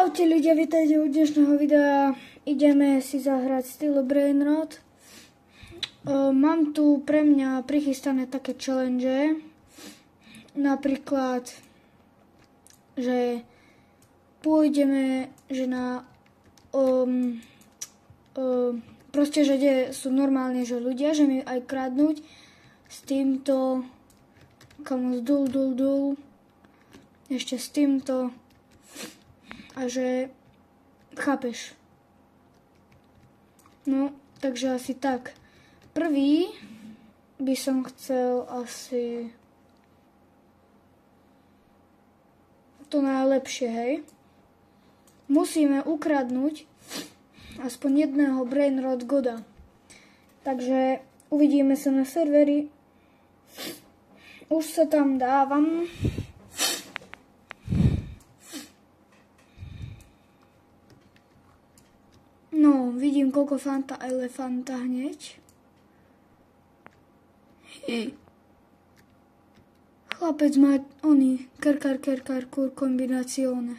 Čaute ľudia, vítajte u dnešného videa. Ideme si zahrať stylu Brainrot. Mám tu pre mňa prichystané také challenge. Napríklad, že pôjdeme, že na proste, že kde sú normálne, že ľudia, že mi aj kradnúť s týmto kamu dul, ešte s týmto. A že chápeš. No, takže asi tak. Prvý by som chcel asi to najlepšie, hej. Musíme ukradnúť aspoň jedného Brainrot goda. Takže uvidíme sa na serveri. Už sa tam dávam. No, vidím koľko fanta elefanta hneď. Chlapec má oný kerkar kur kombinazione.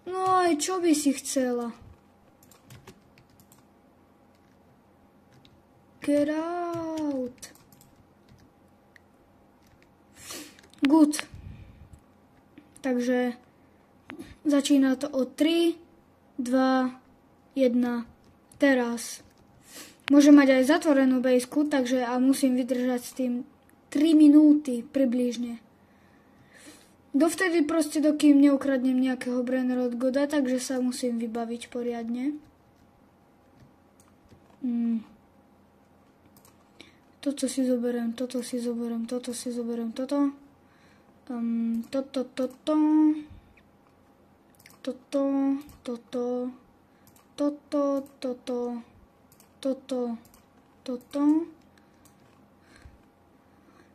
No aj čo by si chcela? Get out. Good. Takže začína to o 3, 2, 1, teraz. Môžem mať aj zatvorenú bejsku, takže a musím vydržať s tým 3 minúty približne. Dovtedy proste, dokým neukradnem nejakého Brainrot goda, takže sa musím vybaviť poriadne. Toto si zoberiem, toto si zoberiem, toto si zoberiem, toto. Toto.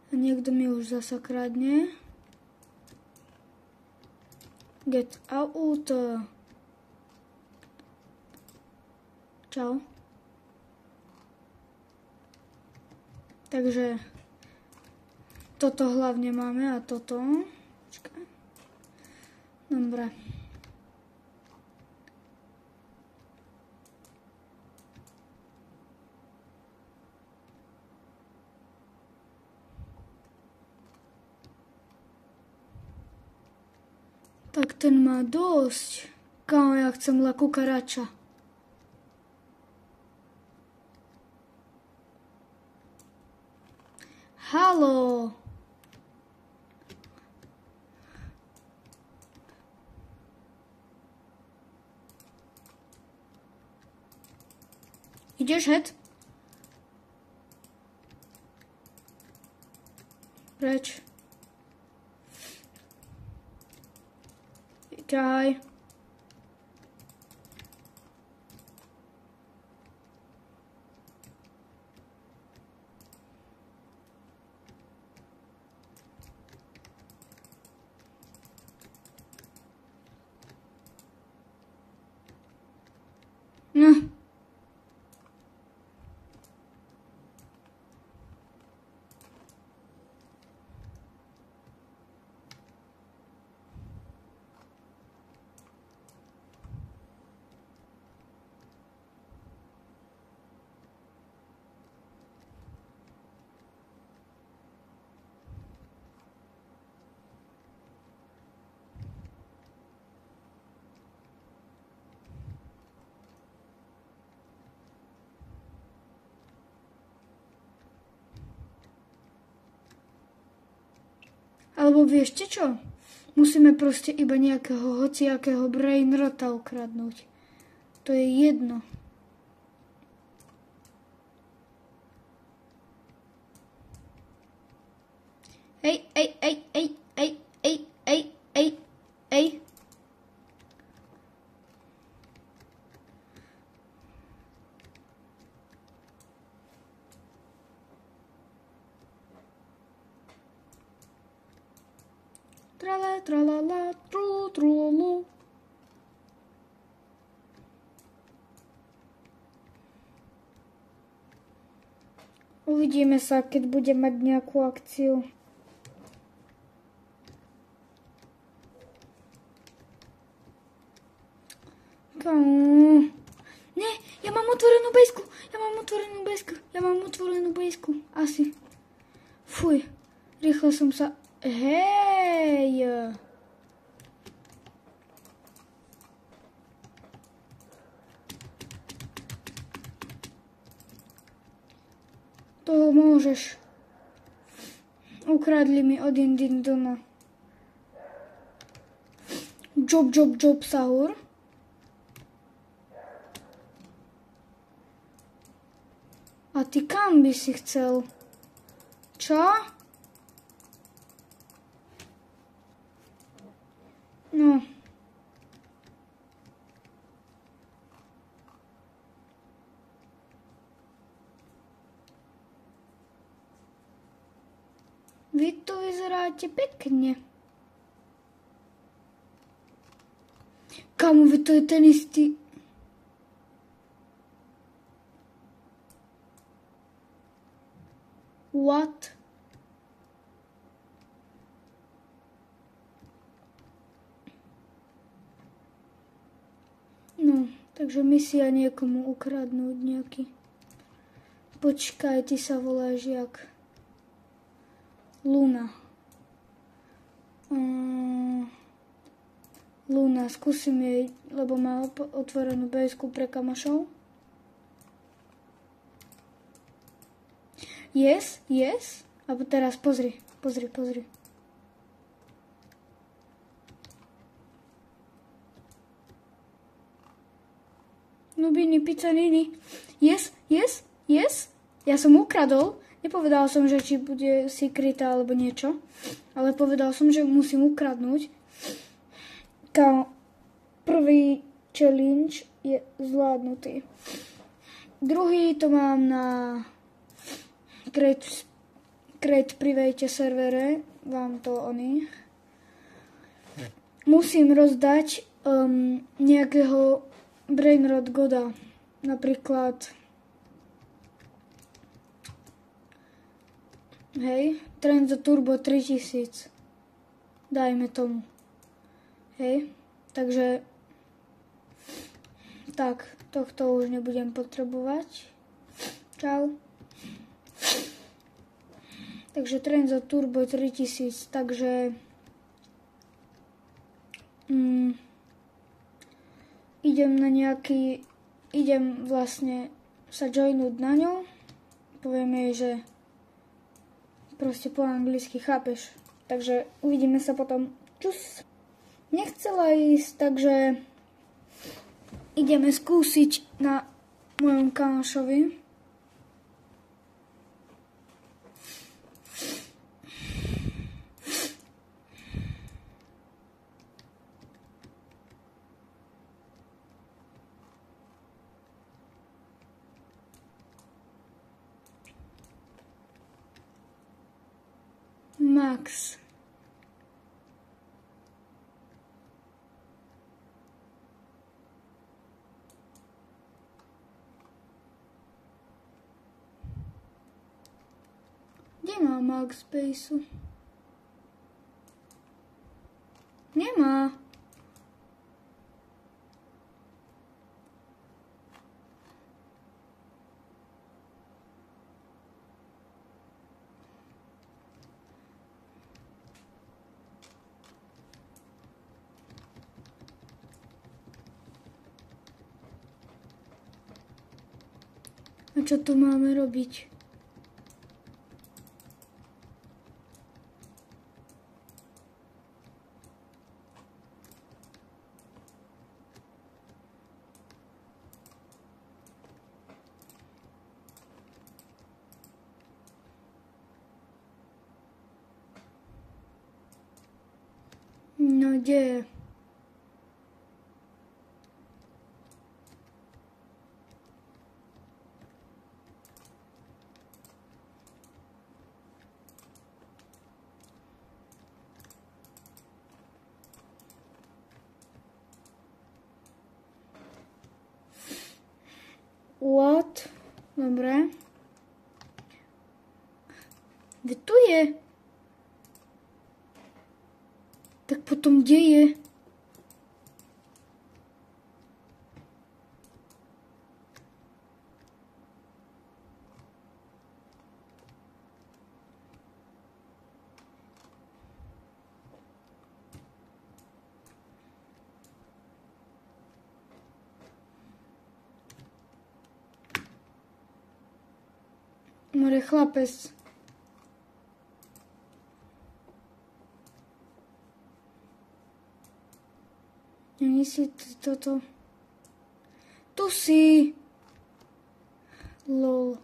A niekto mi už zasa kradne. Get out. Čau. Takže toto hlavne máme a toto. Počkaj. Dobre. Tak ten má dosť. Kámo, ja chcem la kukarača. Haló. Ideš het? Preč. Ťahaj. Alebo vieš čo? Musíme proste iba nejakého hociakého Brainrota ukradnúť. To je jedno. Ej. Tralala, trululu. Uvidíme sa, keď budem mať nejakú akciu. Nie, ja mám otvorenú bejsku. Ja mám otvorenú bejsku. Asi. Fuj. Rýchlo som sa... Hej. Toho môžeš. Ukradli mi od Indin doma. Job, sahur. A ty kam by si chcel? Čo? No. Vy tu vyzeráte pekne. Kamu, vy to je ten istý... What? No, takže misia niekomu ukradnúť nejaký. Počkaj, ty sa voláš jak? Luna. Luna, skúsim jej, lebo má otvorenú bejsku pre kamošov. Yes. A teraz pozri. Nubini, pizzanini. Yes. Ja som ukradol. Nepovedal som, že či bude secret alebo niečo. Ale povedal som, že musím ukradnúť. Prvý challenge je zvládnutý. Druhý to mám na Create Private servere. Vám to musím rozdať nejakého Brainrot goda. Napríklad Trenzo Turbo 3000. Dajme tomu. Takže tak, tohto už nebudem potrebovať. Čau. Takže Trenzo Turbo 3000, takže idem vlastne sa joinúť na ňu. Poviem jej, že proste po anglicky, chápeš? Takže uvidíme sa potom. Čus. Nechcela ísť, takže ideme skúsiť na mojom kamošovi. Max. Kde má Max Spaceu? Nemá. A čo tu máme robiť? No kde? What? Dobre. Kde tu je? Tak potom kde je? More chlapec. Není si toto. Tu si. Lol.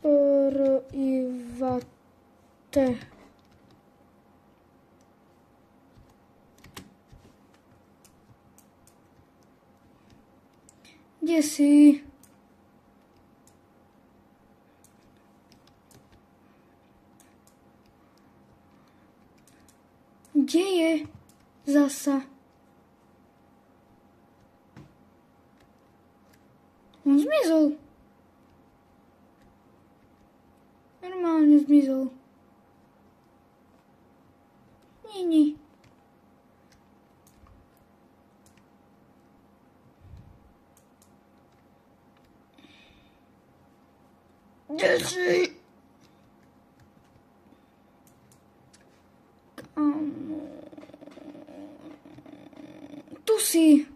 Private. Kde si? Kde je zasa? On zmizol. Normálne zmizol. Nie. Kde si? Tu si.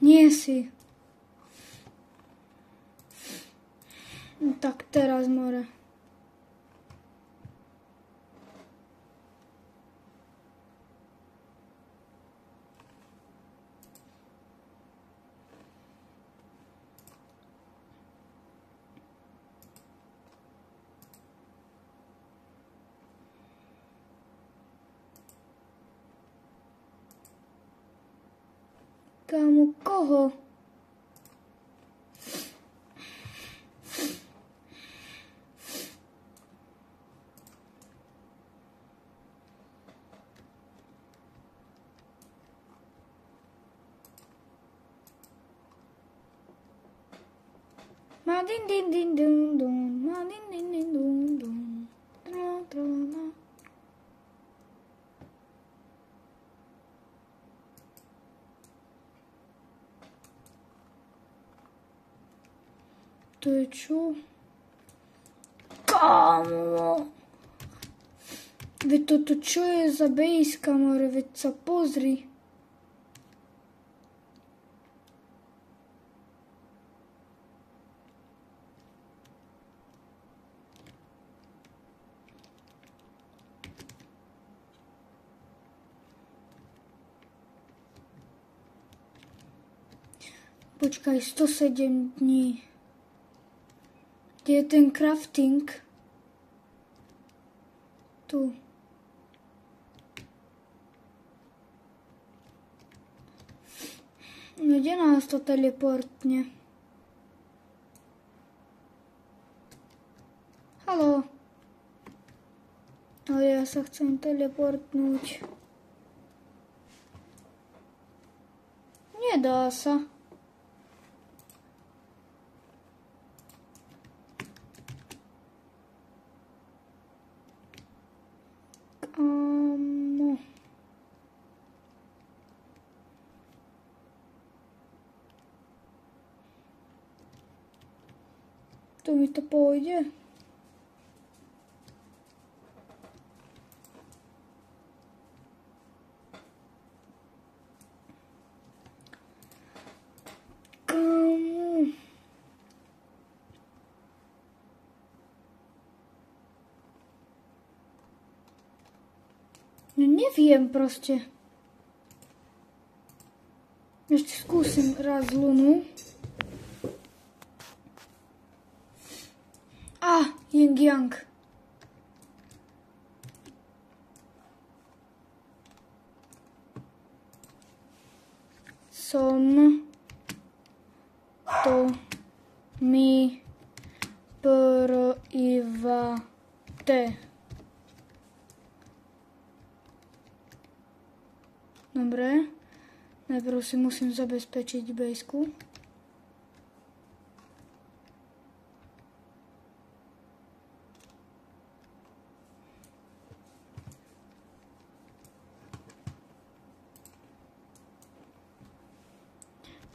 Nie si. No tak teraz more. Kámo, koho? Ma din din din dun dun, ma din din din dun dun, tra tra la. To je čo? Kámo! Veď toto čo je za base, kamore? Veď sa pozri. Počkaj, 107 dní. Kde je ten crafting? Tu. No, kde nás to teleportne? Haló. Ale ja sa chcem teleportnúť. Nedá sa. To mi to pôjde. Kamu? No neviem proste. Ešte skúsim raz Lunu. Yin Yang. Som to mi private. Dobre. Najprv si musím zabezpečiť baseku.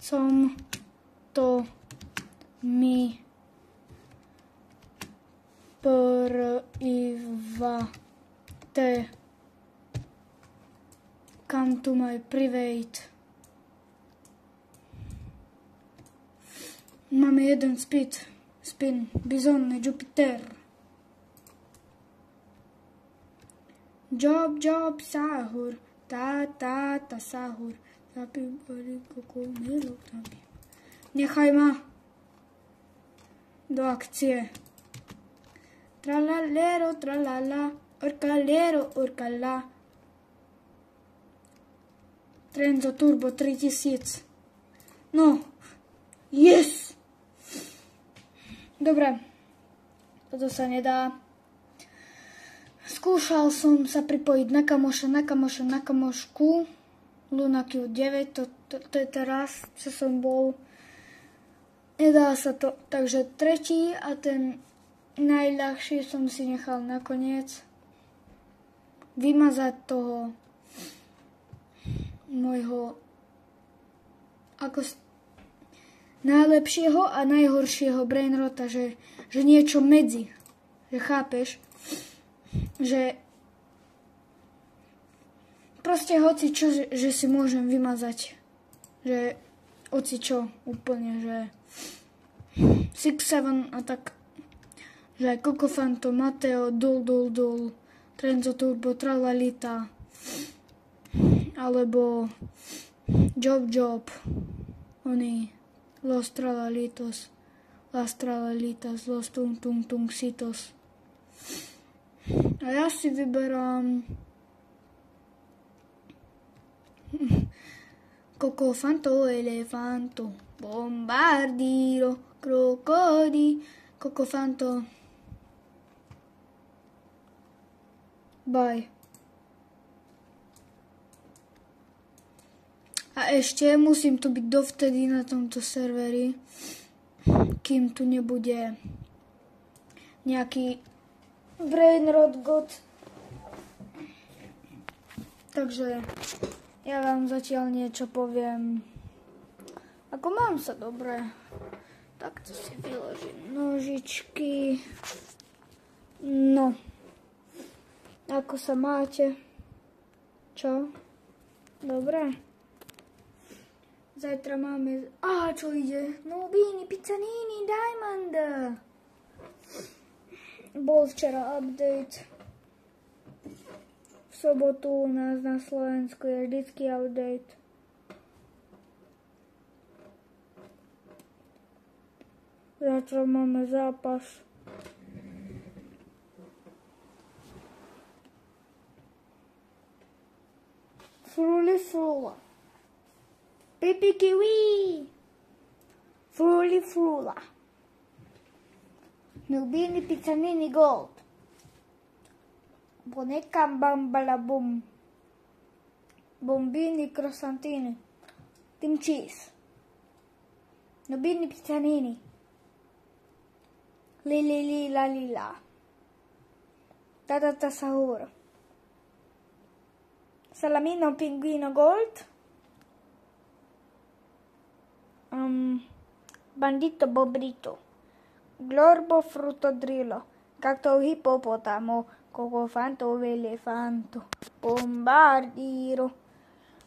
Som to mi private. Come to my private. Máme jeden spin, bizonný Jupiter. Job, sahur, ta, sahur. Nechaj ma do akcie. Tralalero, tralala, orkalero, orkala. Trenzo Turbo 3000. No, yes! Dobre, toto sa nedá. Skúšal som sa pripojiť na kamošku. Luna Q9, to je teraz, čo som bol. Nedá sa to. Takže tretí a ten najľahší som si nechal nakoniec. Vymazať toho môjho najlepšieho a najhoršieho brainrota, že niečo medzi. Že chápeš? Že proste hoci čo, že si môžem vymazať. Že hoci čo úplne, že 6-7 a tak. Že aj Cocofanto, Mateo, Dul, Trenzo Turbo, Tralalita. Alebo Job, oni Los Tralalitos, Las Tralalitas, Los Tungsitos. A ja si vyberám Cocofanto, Elefanto, Bombardiro, Crocodi, Cocofanto. Bye. A ešte musím tu byť dovtedy na tomto serveri, kým tu nebude nejaký brainrot god. Takže ja vám zatiaľ niečo poviem. Ako mám sa dobre, takto si vyložím nožičky. No, ako sa máte? Čo? Dobre? Zajtra máme... čo ide? Nubini, Pizzanini, Diamond. Bol včera update. V sobotu u nás na Slovensku je vždycky update. Zajtra máme zápas. Frula. Pipi kiwi. Frula. Nubini Pizzanini Gold. Boneca Bambalabum. Bombini Croissantini. Team Cheese. Nubini Pizzanini. Lila. Tata Sahur. Salamino Pinguino Gold. Bandito Bobrito. Glorbo Frutodrillo. Cacto Hippopotamo. Cocofanto Elefanto. Bombardiro.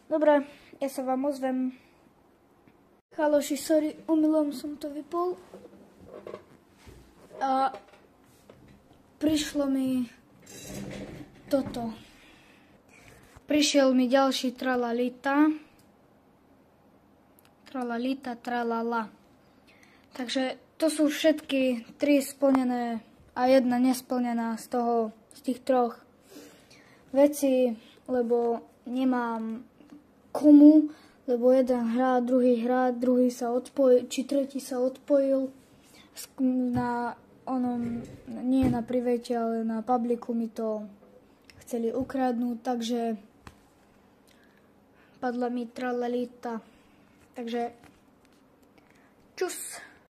Dobre, ja sa vám ozvem. Chaloši, sorry, omylom som to vypol. A prišlo mi toto. Prišiel mi ďalší tralalita. Tralala. Takže to sú všetky 3 splnené a 1 nesplnená z tých 3 vecí, lebo nemám komu, lebo jeden hrá, druhý sa odpojil, či tretí sa odpojil na onom, nie na private, ale na publiku mi to chceli ukradnúť, takže padla mi tralalita. Takže čus.